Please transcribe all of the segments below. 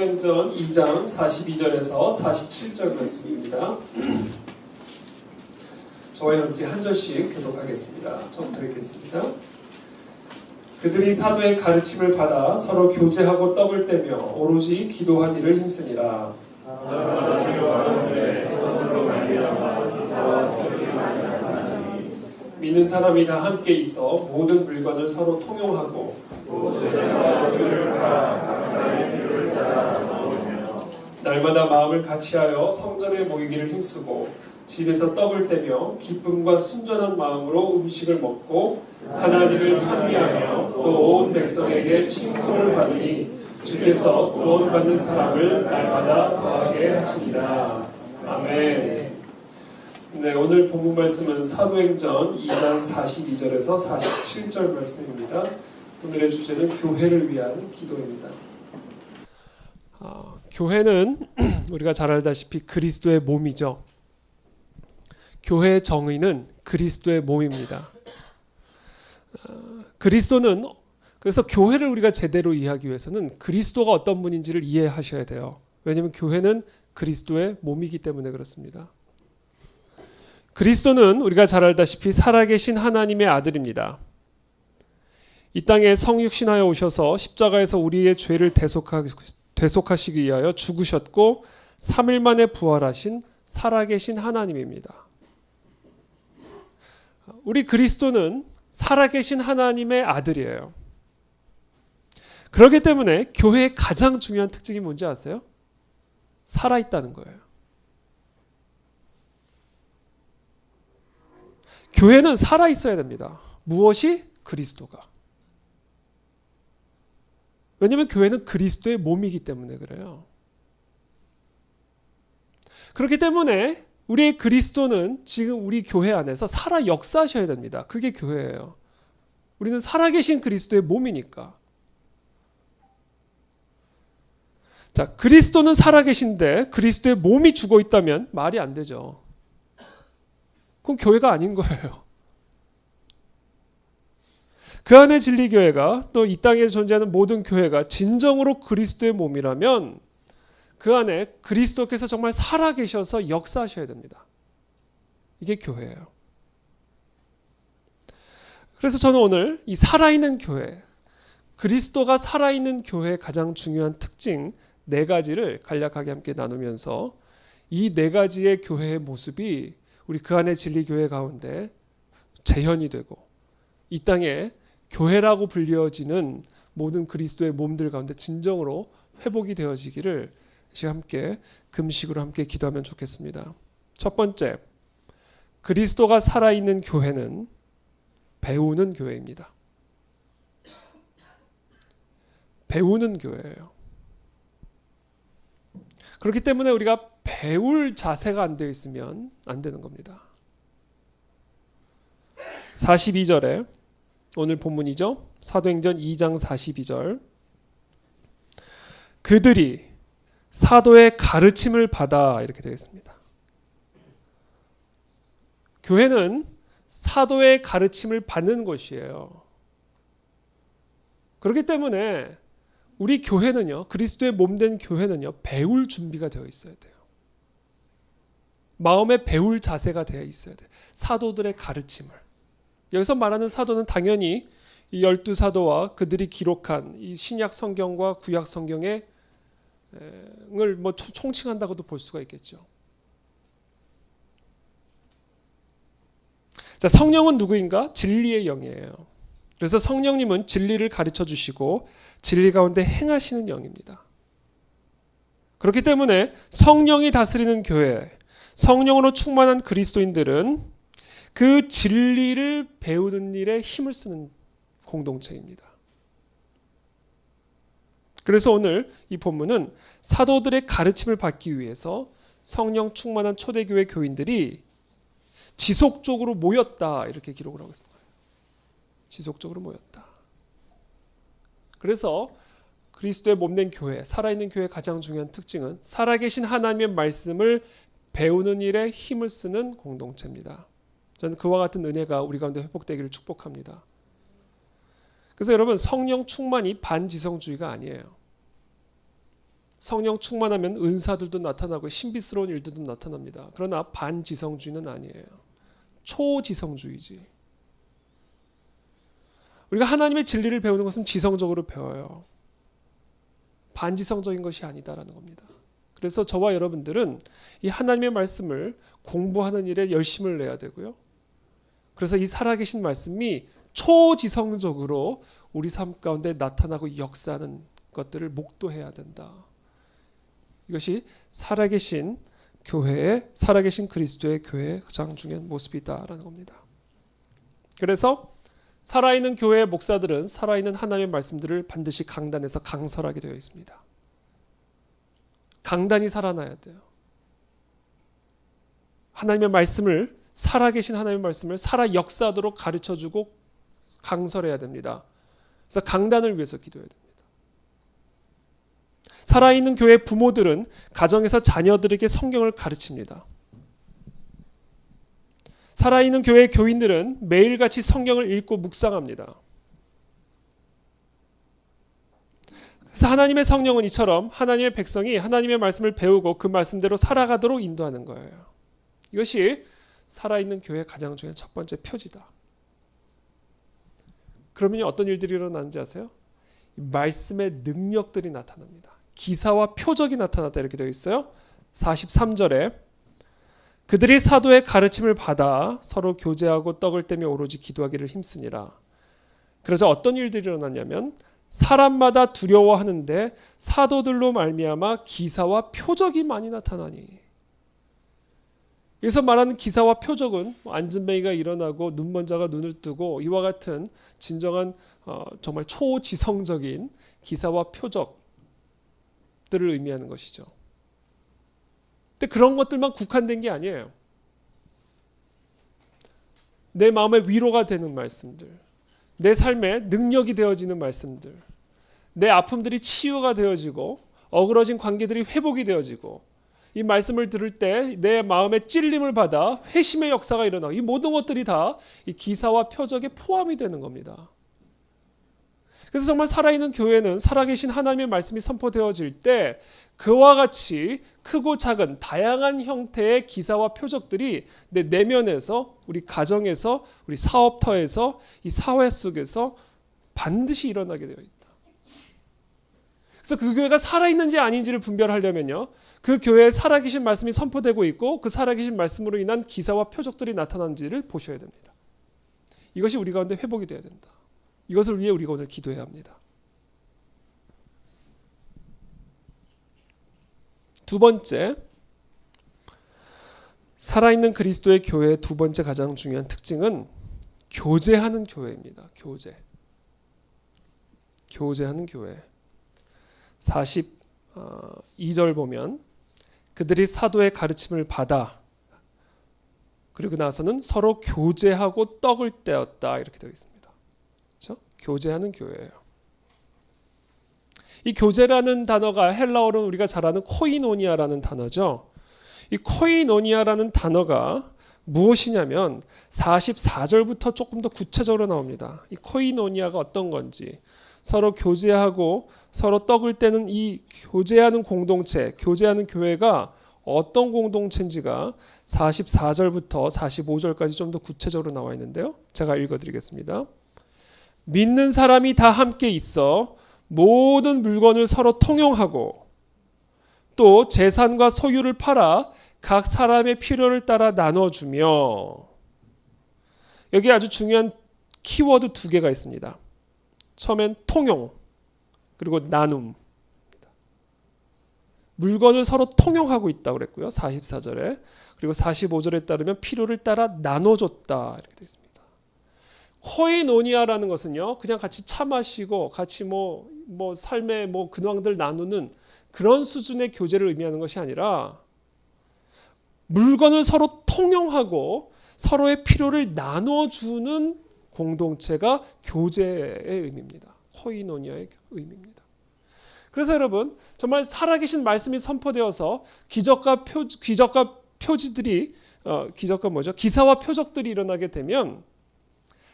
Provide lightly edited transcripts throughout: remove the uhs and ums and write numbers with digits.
사도행전 2장 42절에서 47절 말씀입니다. 저와 여러분들이 한 절씩 교독하겠습니다. 처음부터 읽겠습니다. 그들이 사도의 가르침을 받아 서로 교제하고 떡을 떼며 오로지 기도한 일을 힘쓰니라. 믿는 사람이 다 함께 있어 모든 물건을 서로 통용하고 날마다 마음을 같이하여 성전에 모이기를 힘쓰고 집에서 떡을 떼며 기쁨과 순전한 마음으로 음식을 먹고 하나님을 찬미하며 또 온 백성에게 칭송을 받으니 주께서 구원받는 사람을 날마다 더하게 하시리라. 아멘. 네, 오늘 본문 말씀은 사도행전 2장 42절에서 47절 말씀입니다. 오늘의 주제는 교회를 위한 기도입니다. 교회는 우리가 잘 알다시피 그리스도의 몸이죠. 교회의 정의는 그리스도의 몸입니다. 그리스도는 그래서 교회를 우리가 제대로 이해하기 위해서는 그리스도가 어떤 분인지를 이해하셔야 돼요. 왜냐하면 교회는 그리스도의 몸이기 때문에 그렇습니다. 그리스도는 우리가 잘 알다시피 살아계신 하나님의 아들입니다. 이 땅에 성육신하여 오셔서 십자가에서 우리의 죄를 대속하시기 위하여 죽으셨고 3일 만에 부활하신 살아계신 하나님입니다. 우리 그리스도는 살아계신 하나님의 아들이에요. 그렇기 때문에 교회의 가장 중요한 특징이 뭔지 아세요? 살아있다는 거예요. 교회는 살아있어야 됩니다. 무엇이? 그리스도가. 왜냐하면 교회는 그리스도의 몸이기 때문에 그래요. 그렇기 때문에 우리의 그리스도는 지금 우리 교회 안에서 살아 역사하셔야 됩니다. 그게 교회예요. 우리는 살아계신 그리스도의 몸이니까. 자, 그리스도는 살아계신데 그리스도의 몸이 죽어 있다면 말이 안 되죠. 그건 교회가 아닌 거예요. 그 안에 진리교회가 또 이 땅에 존재하는 모든 교회가 진정으로 그리스도의 몸이라면 그 안에 그리스도께서 정말 살아계셔서 역사하셔야 됩니다. 이게 교회예요. 그래서 저는 오늘 이 살아있는 교회, 그리스도가 살아있는 교회의 가장 중요한 특징 4가지를 간략하게 함께 나누면서 이 4가지의 교회의 모습이 우리 그 안에 진리교회 가운데 재현이 되고 이 땅에 교회라고 불려지는 모든 그리스도의 몸들 가운데 진정으로 회복이 되어지기를 함께 금식으로 함께 기도하면 좋겠습니다. 첫 번째, 그리스도가 살아있는 교회는 배우는 교회입니다. 배우는 교회예요. 그렇기 때문에 우리가 배울 자세가 안 되어 있으면 안 되는 겁니다. 42절에 오늘 본문이죠. 사도행전 2장 42절. 그들이 사도의 가르침을 받아 이렇게 되어 있습니다. 교회는 사도의 가르침을 받는 곳이에요. 그렇기 때문에 우리 교회는요, 그리스도의 몸된 교회는요, 배울 준비가 되어 있어야 돼요. 마음에 배울 자세가 되어 있어야 돼요. 사도들의 가르침을. 여기서 말하는 사도는 당연히 이 12사도와 그들이 기록한 이 신약 성경과 구약 성경의 을 뭐 총칭한다고도 볼 수가 있겠죠. 자, 성령은 누구인가? 진리의 영이에요. 그래서 성령님은 진리를 가르쳐 주시고 진리 가운데 행하시는 영입니다. 그렇기 때문에 성령이 다스리는 교회, 성령으로 충만한 그리스도인들은 그 진리를 배우는 일에 힘을 쓰는 공동체입니다. 그래서 오늘 이 본문은 사도들의 가르침을 받기 위해서 성령 충만한 초대교회 교인들이 지속적으로 모였다 이렇게 기록을 하고 있습니다. 지속적으로 모였다. 그래서 그리스도의 몸된 교회, 살아있는 교회의 가장 중요한 특징은 살아계신 하나님의 말씀을 배우는 일에 힘을 쓰는 공동체입니다. 저는 그와 같은 은혜가 우리 가운데 회복되기를 축복합니다. 그래서 여러분, 성령 충만이 반지성주의가 아니에요. 성령 충만하면 은사들도 나타나고 신비스러운 일들도 나타납니다. 그러나 반지성주의는 아니에요. 초지성주의지. 우리가 하나님의 진리를 배우는 것은 지성적으로 배워요. 반지성적인 것이 아니다라는 겁니다. 그래서 저와 여러분들은 이 하나님의 말씀을 공부하는 일에 열심을 내야 되고요. 그래서 이 살아계신 말씀이 초지성적으로 우리 삶 가운데 나타나고 역사하는 것들을 목도해야 된다. 이것이 살아계신 교회의, 살아계신 그리스도의 교회의 가장 중요한 모습이다라는 겁니다. 그래서 살아있는 교회의 목사들은 살아있는 하나님의 말씀들을 반드시 강단에서 강설하게 되어 있습니다. 강단이 살아나야 돼요. 하나님의 말씀을, 살아계신 하나님의 말씀을 살아 역사하도록 가르쳐주고 강설해야 됩니다. 그래서 강단을 위해서 기도해야 됩니다. 살아있는 교회 부모들은 가정에서 자녀들에게 성경을 가르칩니다. 살아있는 교회 교인들은 매일같이 성경을 읽고 묵상합니다. 그래서 하나님의 성령은 이처럼 하나님의 백성이 하나님의 말씀을 배우고 그 말씀대로 살아가도록 인도하는 거예요. 이것이 살아있는 교회의 가장 중요한 첫 번째 표지다. 그러면 어떤 일들이 일어나는지 아세요? 말씀의 능력들이 나타납니다. 기사와 표적이 나타났다 이렇게 되어 있어요. 43절에 그들이 사도의 가르침을 받아 서로 교제하고 떡을 떼며 오로지 기도하기를 힘쓰니라. 그래서 어떤 일들이 일어났냐면 사람마다 두려워하는데 사도들로 말미암아 기사와 표적이 많이 나타나니. 여기서 말하는 기사와 표적은 안진뱅이가 일어나고 눈먼 자가 눈을 뜨고 이와 같은 진정한 정말 초지성적인 기사와 표적들을 의미하는 것이죠. 근데 그런 것들만 국한된 게 아니에요. 내 마음에 위로가 되는 말씀들, 내 삶에 능력이 되어지는 말씀들, 내 아픔들이 치유가 되어지고 어그러진 관계들이 회복이 되어지고 이 말씀을 들을 때 내 마음에 찔림을 받아 회심의 역사가 일어나고 이 모든 것들이 다 이 기사와 표적에 포함이 되는 겁니다. 그래서 정말 살아있는 교회는 살아계신 하나님의 말씀이 선포되어질 때 그와 같이 크고 작은 다양한 형태의 기사와 표적들이 내 내면에서, 우리 가정에서, 우리 사업터에서, 이 사회 속에서 반드시 일어나게 되어 있다. 그래서 그 교회가 살아있는지 아닌지를 분별하려면요, 그 교회에 살아계신 말씀이 선포되고 있고 그 살아계신 말씀으로 인한 기사와 표적들이 나타나는지를 보셔야 됩니다. 이것이 우리 가운데 회복이 되어야 된다. 이것을 위해 우리가 오늘 기도해야 합니다. 두 번째, 살아있는 그리스도의 교회의 두 번째 가장 중요한 특징은 교제하는 교회입니다. 교제하는 교회. 42절 보면 그들이 사도의 가르침을 받아 그리고 나서는 서로 교제하고 떡을 떼었다 이렇게 되어 있습니다. 그렇죠? 교제하는 교회예요. 이 교제라는 단어가 헬라어로 우리가 잘 아는 코이노니아라는 단어죠. 이 코이노니아라는 단어가 무엇이냐면 44절부터 조금 더 구체적으로 나옵니다. 이 코이노니아가 어떤 건지, 서로 교제하고 서로 떡을 떼는 이 교제하는 공동체, 교제하는 교회가 어떤 공동체인지가 44절부터 45절까지 좀 더 구체적으로 나와 있는데요. 제가 읽어드리겠습니다. 믿는 사람이 다 함께 있어 모든 물건을 서로 통용하고 또 재산과 소유를 팔아 각 사람의 필요를 따라 나눠주며, 여기 아주 중요한 키워드 두 개가 있습니다. 처음엔 통용, 그리고 나눔. 물건을 서로 통용하고 있다고 그랬고요. 44절에. 그리고 45절에 따르면 필요를 따라 나눠줬다 이렇게 되어 있습니다. 코이노니아라는 것은요, 그냥 같이 차 마시고 같이 뭐 삶의 근황들 나누는 그런 수준의 교제를 의미하는 것이 아니라 물건을 서로 통용하고 서로의 필요를 나눠주는 공동체가 교제의 의미입니다. 코이노니아의 의미입니다. 그래서 여러분, 정말 살아계신 말씀이 선포되어서 기적과 표지들이 기사와 표적들이 일어나게 되면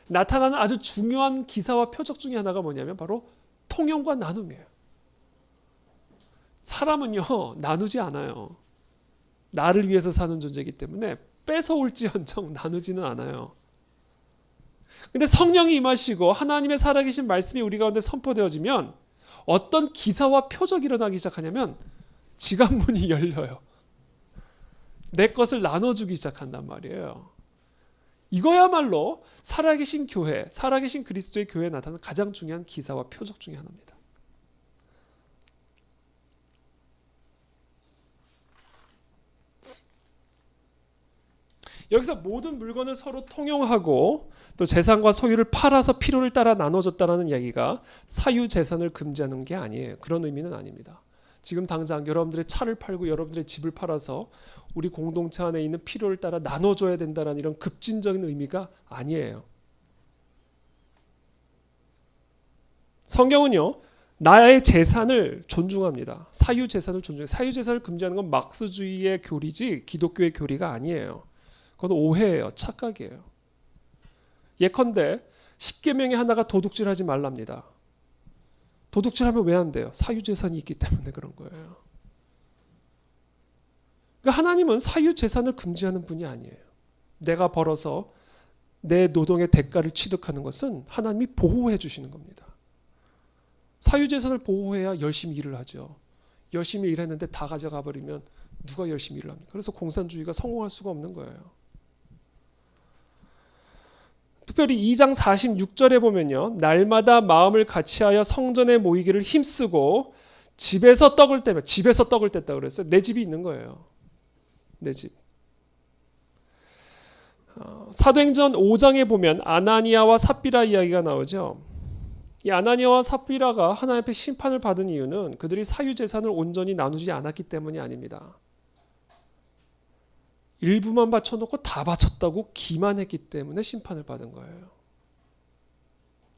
나타나는 아주 중요한 기사와 표적 중에 하나가 뭐냐면 바로 통용과 나눔이에요. 사람은요 나누지 않아요. 나를 위해서 사는 존재이기 때문에 뺏어올지언정 나누지는 않아요. 근데 성령이 임하시고 하나님의 살아계신 말씀이 우리 가운데 선포되어지면 어떤 기사와 표적이 일어나기 시작하냐면 지갑문이 열려요. 내 것을 나눠주기 시작한단 말이에요. 이거야말로 살아계신 교회, 살아계신 그리스도의 교회에 나타나는 가장 중요한 기사와 표적 중에 하나입니다. 여기서 모든 물건을 서로 통용하고 또 재산과 소유를 팔아서 필요를 따라 나눠줬다는 이야기가 사유재산을 금지하는 게 아니에요. 그런 의미는 아닙니다. 지금 당장 여러분들의 차를 팔고 여러분들의 집을 팔아서 우리 공동체 안에 있는 필요를 따라 나눠줘야 된다는 이런 급진적인 의미가 아니에요. 성경은요, 나의 재산을 존중합니다. 사유재산을 존중해요. 사유재산을 금지하는 건 막스주의의 교리지 기독교의 교리가 아니에요. 그건 오해예요. 착각이에요. 예컨대 10계명의 하나가 도둑질하지 말랍니다. 도둑질하면 왜 안 돼요? 사유재산이 있기 때문에 그런 거예요. 그러니까 하나님은 사유재산을 금지하는 분이 아니에요. 내가 벌어서 내 노동의 대가를 취득하는 것은 하나님이 보호해 주시는 겁니다. 사유재산을 보호해야 열심히 일을 하죠. 열심히 일했는데 다 가져가 버리면 누가 열심히 일을 합니까? 그래서 공산주의가 성공할 수가 없는 거예요. 특별히 2장 46절에 보면요. 날마다 마음을 같이하여 성전에 모이기를 힘쓰고 집에서 떡을 떼며, 집에서 떡을 뗐다고 그랬어요. 내 집이 있는 거예요. 내 집. 사도행전 5장에 보면 아나니아와 삽비라 이야기가 나오죠. 이 아나니아와 삽비라가 하나님 앞에 심판을 받은 이유는 그들이 사유재산을 온전히 나누지 않았기 때문이 아닙니다. 일부만 바쳐놓고 다 바쳤다고 기만했기 때문에 심판을 받은 거예요.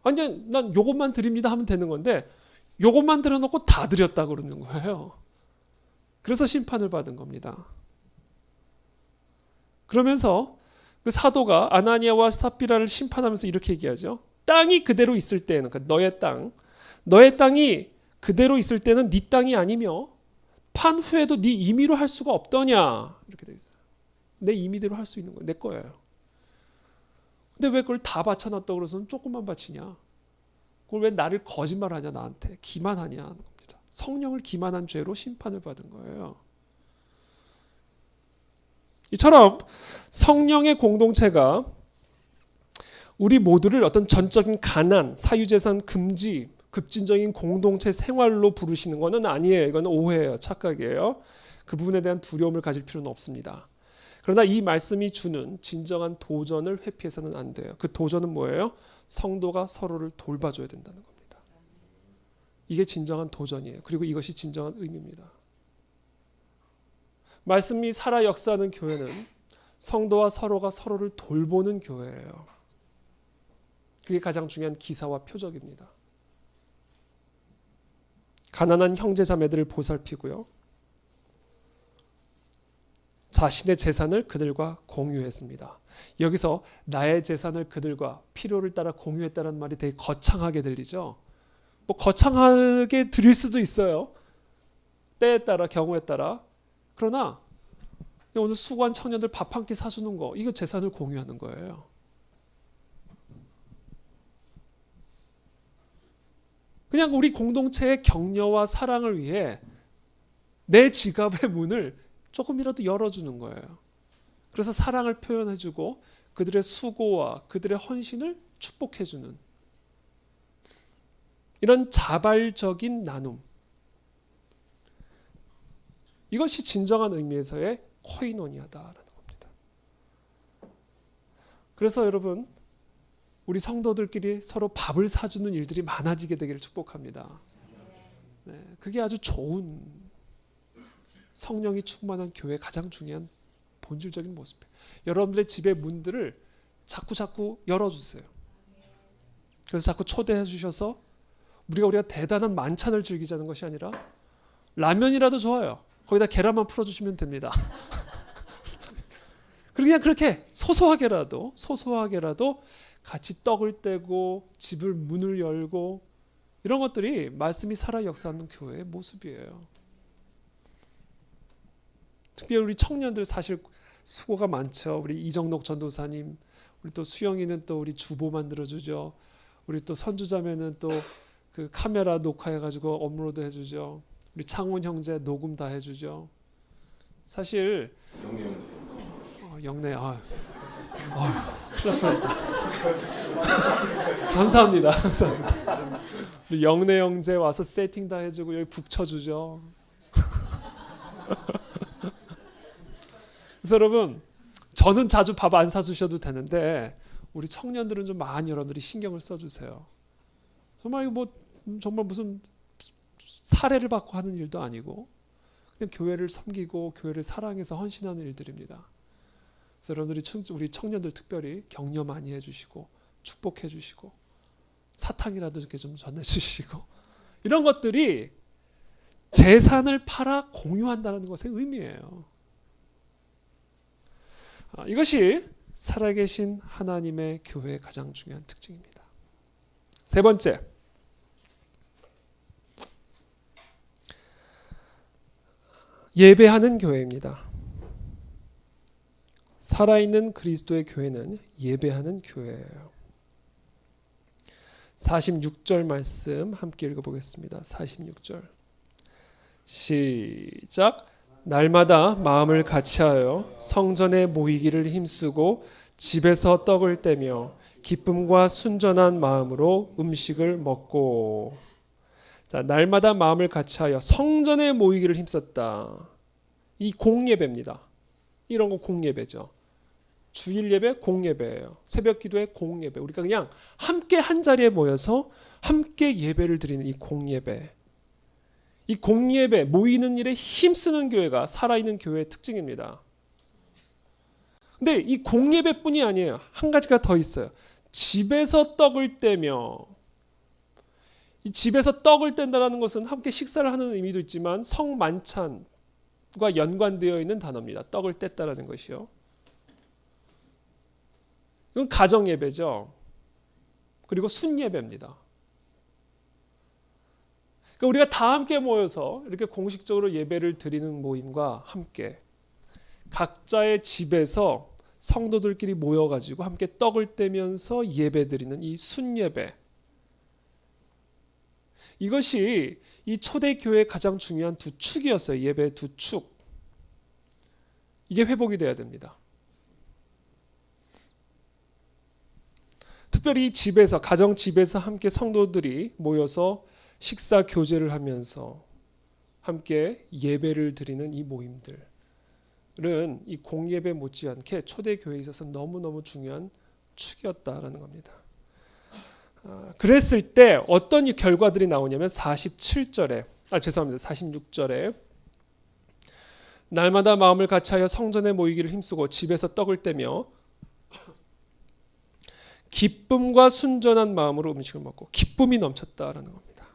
아니, 난 요것만 드립니다 하면 되는 건데 요것만 드려놓고 다 드렸다고 그러는 거예요. 그래서 심판을 받은 겁니다. 그러면서 그 사도가 아나니아와 삽비라를 심판하면서 이렇게 얘기하죠. 땅이 그대로 있을 때는, 그러니까 너의 땅이 그대로 있을 때는 네 땅이 아니며 판 후에도 네 임의로 할 수가 없더냐, 이렇게 돼 있어요. 내 임의대로 할 수 있는 거예요. 내 거예요. 근데 왜 그걸 다 바쳐놨다고 그래서 조금만 바치냐? 그걸 왜 나를 거짓말하냐, 나한테 기만하냐 하는 겁니다. 성령을 기만한 죄로 심판을 받은 거예요. 이처럼 성령의 공동체가 우리 모두를 어떤 전적인 가난, 사유재산 금지, 급진적인 공동체 생활로 부르시는 것은 아니에요. 이건 오해예요. 착각이에요. 그 부분에 대한 두려움을 가질 필요는 없습니다. 그러나 이 말씀이 주는 진정한 도전을 회피해서는 안 돼요. 그 도전은 뭐예요? 성도가 서로를 돌봐줘야 된다는 겁니다. 이게 진정한 도전이에요. 그리고 이것이 진정한 의미입니다. 말씀이 살아 역사하는 교회는 성도와 서로가 서로를 돌보는 교회예요. 그게 가장 중요한 기사와 표적입니다. 가난한 형제 자매들을 보살피고요. 자신의 재산을 그들과 공유했습니다. 여기서 나의 재산을 그들과 필요를 따라 공유했다는 말이 되게 거창하게 들리죠. 뭐 거창하게 들릴 수도 있어요. 때에 따라, 경우에 따라. 그러나 오늘 수고한 청년들 밥 한 끼 사주는 거, 이거 재산을 공유하는 거예요. 그냥 우리 공동체의 격려와 사랑을 위해 내 지갑의 문을 조금이라도 열어주는 거예요. 그래서 사랑을 표현해주고 그들의 수고와 그들의 헌신을 축복해주는 이런 자발적인 나눔. 이것이 진정한 의미에서의 코이노니아다라는 겁니다. 그래서 여러분, 우리 성도들끼리 서로 밥을 사주는 일들이 많아지게 되기를 축복합니다. 네, 그게 아주 좋은 성령이 충만한 교회의 가장 중요한 본질적인 모습이에요. 여러분들의 집의 문들을 자꾸 열어주세요. 그래서 자꾸 초대해 주셔서 우리가 대단한 만찬을 즐기자는 것이 아니라 라면이라도 좋아요. 거기다 계란만 풀어주시면 됩니다. 그냥 그렇게 소소하게라도 같이 떡을 떼고 집을 문을 열고 이런 것들이 말씀이 살아 역사하는 교회의 모습이에요. 특별히 우리 청년들 사실 수고가 많죠. 우리 이정록 전도사님, 우리 또 수영이는 또 우리 주보 만들어주죠. 우리 또 선주자매는 또 그 카메라 녹화해가지고 업로드 해주죠. 우리 창훈 형제 녹음 다 해주죠. 사실 영내 큰일 날 뻔했다. 감사합니다. 감사합니다. 우리 영내 형제 와서 세팅 다 해주고 여기 북쳐주죠. 그래서 여러분, 저는 자주 밥 안 사주셔도 되는데 우리 청년들은 좀 많이 여러분들이 신경을 써주세요. 정말 이거 뭐 정말 무슨 사례를 받고 하는 일도 아니고 그냥 교회를 섬기고 교회를 사랑해서 헌신하는 일들입니다. 그래서 여러분들이 우리 청년들 특별히 격려 많이 해주시고 축복해 주시고 사탕이라도 이렇게 좀 전해주시고 이런 것들이 재산을 팔아 공유한다는 것의 의미예요. 이것이 살아계신 하나님의 교회의 가장 중요한 특징입니다. 세 번째, 예배하는 교회입니다. 살아있는 그리스도의 교회는 예배하는 교회예요. 46절 말씀 함께 읽어보겠습니다. 46절 시작. 날마다 마음을 같이하여 성전에 모이기를 힘쓰고 집에서 떡을 떼며 기쁨과 순전한 마음으로 음식을 먹고. 자, 날마다 마음을 같이하여 성전에 모이기를 힘썼다. 이 공예배입니다. 이런 거 공예배죠. 주일 예배 공예배예요. 새벽 기도회 공예배. 우리가 그냥 함께 한 자리에 모여서 함께 예배를 드리는 이 공예배. 이 공예배, 모이는 일에 힘쓰는 교회가 살아있는 교회의 특징입니다. 근데 이 공예배뿐이 아니에요. 한 가지가 더 있어요. 집에서 떡을 떼며. 이 집에서 떡을 뗀다는 것은 함께 식사를 하는 의미도 있지만 성만찬과 연관되어 있는 단어입니다. 떡을 뗐다라는 것이요. 이건 가정예배죠. 그리고 순예배입니다. 그러니까 우리가 다 함께 모여서 이렇게 공식적으로 예배를 드리는 모임과 함께 각자의 집에서 성도들끼리 모여가지고 함께 떡을 떼면서 예배 드리는 이 순예배. 이것이 이 초대교회의 가장 중요한 두 축이었어요. 예배의 두 축. 이게 회복이 돼야 됩니다. 특별히 집에서, 가정 집에서 함께 성도들이 모여서 식사 교제를 하면서 함께 예배를 드리는 이 모임들은 이 공예배 못지않게 초대교회에 있어서 너무너무 중요한 축이었다라는 겁니다. 그랬을 때 어떤 결과들이 나오냐면 46절에 날마다 마음을 같이하여 성전에 모이기를 힘쓰고 집에서 떡을 떼며 기쁨과 순전한 마음으로 음식을 먹고. 기쁨이 넘쳤다라는 겁니다.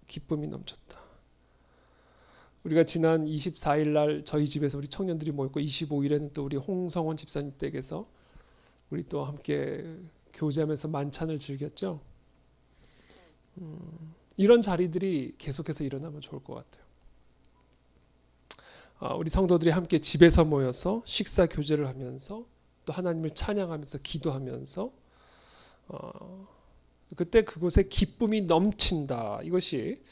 기쁨이 넘쳤다. 우리가 지난 24일 날 저희 집에서 우리 청년들이 모였고 25일에는 또 우리 홍성원 집사님 댁에서 우리 또 함께 교제하면서 만찬을 즐겼죠. 이런 자리들이 계속해서 일어나면 좋을 것 같아요. 우리 성도들이 함께 집에서 모여서 식사 교제를 하면서 또 하나님을 찬양하면서 기도하면서 그때 그곳에 기쁨이 넘친다. 이것이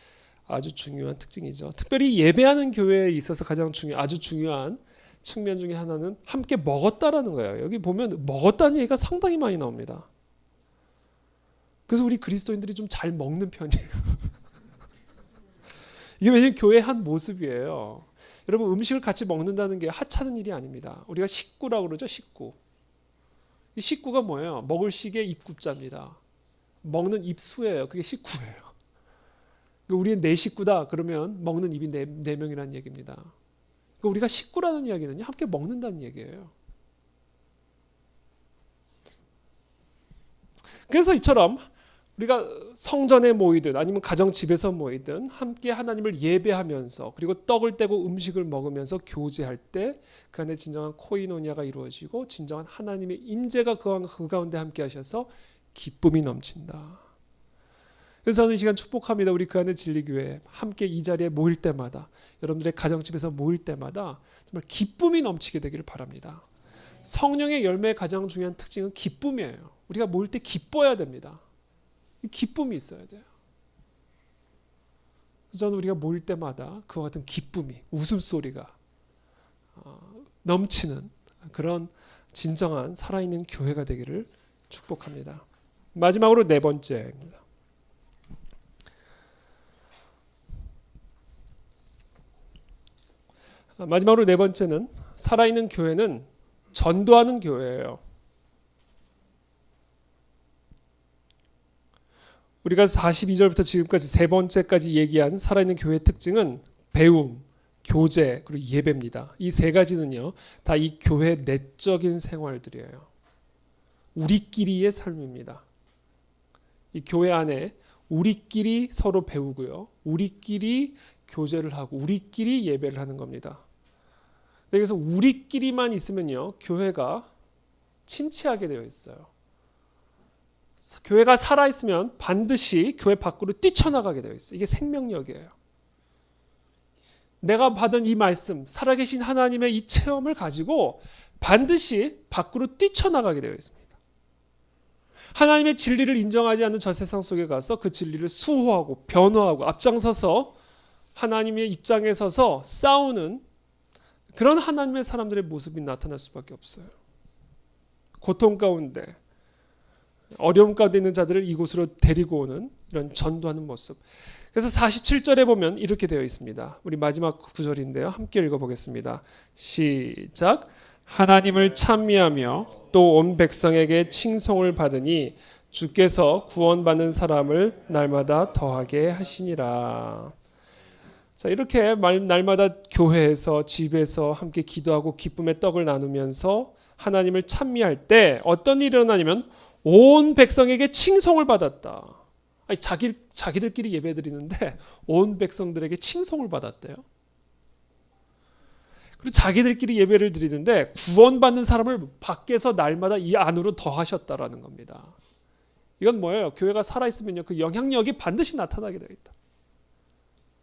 아주 중요한 특징이죠. 특별히 예배하는 교회에 있어서 가장 아주 중요한 측면 중에 하나는 함께 먹었다라는 거예요. 여기 보면 먹었다는 얘기가 상당히 많이 나옵니다. 그래서 우리 그리스도인들이 좀 잘 먹는 편이에요. 이게 왜냐하면 교회의 한 모습이에요. 여러분, 음식을 같이 먹는다는 게 하찮은 일이 아닙니다. 우리가 식구라고 그러죠. 식구. 이 식구가 뭐예요? 먹을 식의 입구자입니다. 먹는 입수예요. 그게 식구예요. 우리는 네 식구다. 그러면 먹는 입이 네 명이라는 얘기입니다. 그러니까 우리가 식구라는 이야기는요, 함께 먹는다는 얘기예요. 그래서 이처럼 우리가 성전에 모이든 아니면 가정 집에서 모이든 함께 하나님을 예배하면서 그리고 떡을 떼고 음식을 먹으면서 교제할 때 그 안에 진정한 코이노니아가 이루어지고 진정한 하나님의 임재가 그 가운데 함께 하셔서 기쁨이 넘친다. 그래서 저는 이 시간 축복합니다. 우리 그 안에 진리교회 함께 이 자리에 모일 때마다, 여러분들의 가정집에서 모일 때마다 정말 기쁨이 넘치게 되기를 바랍니다. 성령의 열매의 가장 중요한 특징은 기쁨이에요. 우리가 모일 때 기뻐야 됩니다. 기쁨이 있어야 돼요. 그래서 저는 우리가 모일 때마다 그와 같은 기쁨이, 웃음소리가 넘치는 그런 진정한 살아있는 교회가 되기를 축복합니다. 마지막으로 네 번째입니다. 마지막으로 네 번째는 살아있는 교회는 전도하는 교회예요. 우리가 42절부터 지금까지 세 번째까지 얘기한 살아있는 교회의 특징은 배움, 교제, 그리고 예배입니다. 이 세 가지는요, 다 이 교회의 내적인 생활들이에요. 우리끼리의 삶입니다. 이 교회 안에 우리끼리 서로 배우고요, 우리끼리 교제를 하고 우리끼리 예배를 하는 겁니다. 그래서 우리끼리만 있으면요, 교회가 침체하게 되어 있어요. 교회가 살아있으면 반드시 교회 밖으로 뛰쳐나가게 되어 있어요. 이게 생명력이에요. 내가 받은 이 말씀, 살아계신 하나님의 이 체험을 가지고 반드시 밖으로 뛰쳐나가게 되어 있습니다. 하나님의 진리를 인정하지 않는 저 세상 속에 가서 그 진리를 수호하고 변호하고 앞장서서 하나님의 입장에 서서 싸우는 그런 하나님의 사람들의 모습이 나타날 수밖에 없어요. 고통 가운데, 어려움 가운데 있는 자들을 이곳으로 데리고 오는 이런 전도하는 모습. 그래서 47절에 보면 이렇게 되어 있습니다. 우리 마지막 구절인데요, 함께 읽어보겠습니다. 시작. 하나님을 찬미하며 또 온 백성에게 칭송을 받으니 주께서 구원받는 사람을 날마다 더하게 하시니라. 자, 이렇게 날마다 교회에서, 집에서 함께 기도하고 기쁨의 떡을 나누면서 하나님을 찬미할 때 어떤 일이 일어나냐면 온 백성에게 칭송을 받았다. 아니, 자기들끼리 예배드리는데 온 백성들에게 칭송을 받았대요. 그리고 자기들끼리 예배를 드리는데 구원받는 사람을 밖에서 날마다 이 안으로 더하셨다라는 겁니다. 이건 뭐예요? 교회가 살아있으면요, 그 영향력이 반드시 나타나게 되어 있다.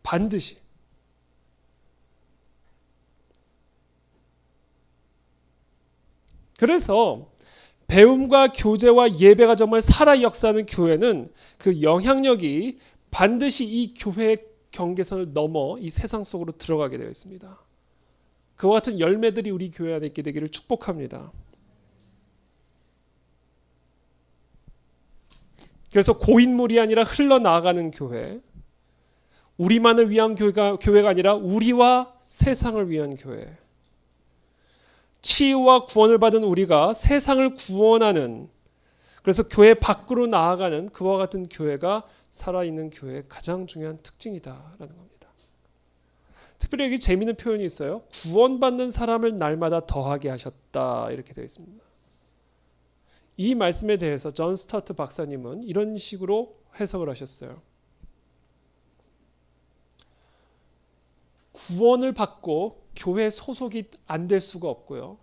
반드시. 그래서 배움과 교제와 예배가 정말 살아 역사하는 교회는 그 영향력이 반드시 이 교회의 경계선을 넘어 이 세상 속으로 들어가게 되어 있습니다. 그와 같은 열매들이 우리 교회 안에 있게 되기를 축복합니다. 그래서 고인물이 아니라 흘러나가는 교회, 우리만을 위한 교회가 아니라 우리와 세상을 위한 교회, 치유와 구원을 받은 우리가 세상을 구원하는, 그래서 교회 밖으로 나아가는 그와 같은 교회가 살아있는 교회의 가장 중요한 특징이다라는 겁니다. 특별히 여기 재미있는 표현이 있어요. 구원받는 사람을 날마다 더하게 하셨다, 이렇게 되어 있습니다. 이 말씀에 대해서 존 스타트 박사님은 이런 식으로 해석을 하셨어요. 구원을 받고 교회 소속이 안 될 수가 없고요,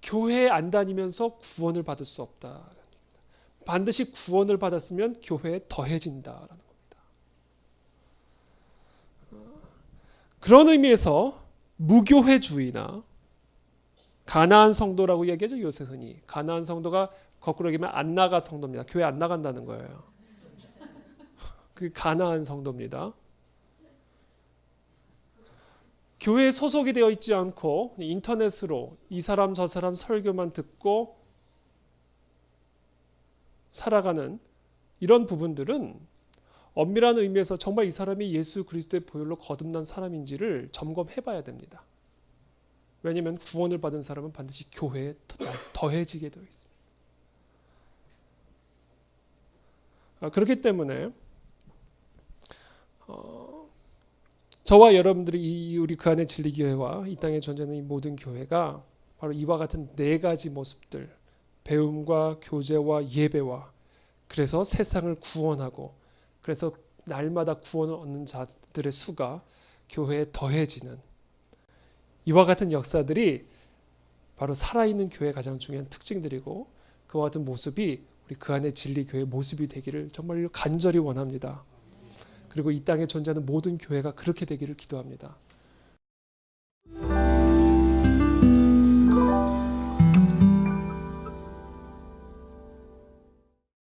교회에 안 다니면서 구원을 받을 수 없다. 반드시 구원을 받았으면 교회에 더해진다라는 겁니다. 그런 의미에서 무교회주의나 가나안 성도라고 얘기하죠. 요새 흔히 가나안 성도가 거꾸로 얘기하면 안 나가 성도입니다. 교회 안 나간다는 거예요. 그 가나안 성도입니다. 교회에 소속이 되어 있지 않고 인터넷으로 이 사람 저 사람 설교만 듣고 살아가는 이런 부분들은 엄밀한 의미에서 정말 이 사람이 예수 그리스도의 보혈로 거듭난 사람인지를 점검해 봐야 됩니다. 왜냐하면 구원을 받은 사람은 반드시 교회에 더해지게 되어 있습니다. 그렇기 때문에 저와 여러분들이 우리 그 안의 진리교회와 이 땅에 존재하는 이 모든 교회가 바로 이와 같은 네 가지 모습들, 배움과 교제와 예배와, 그래서 세상을 구원하고, 그래서 날마다 구원을 얻는 자들의 수가 교회에 더해지는 이와 같은 역사들이 바로 살아있는 교회의 가장 중요한 특징들이고, 그와 같은 모습이 우리 그 안에 진리 교회 모습이 되기를 정말 간절히 원합니다. 그리고 이 땅에 존재하는 모든 교회가 그렇게 되기를 기도합니다.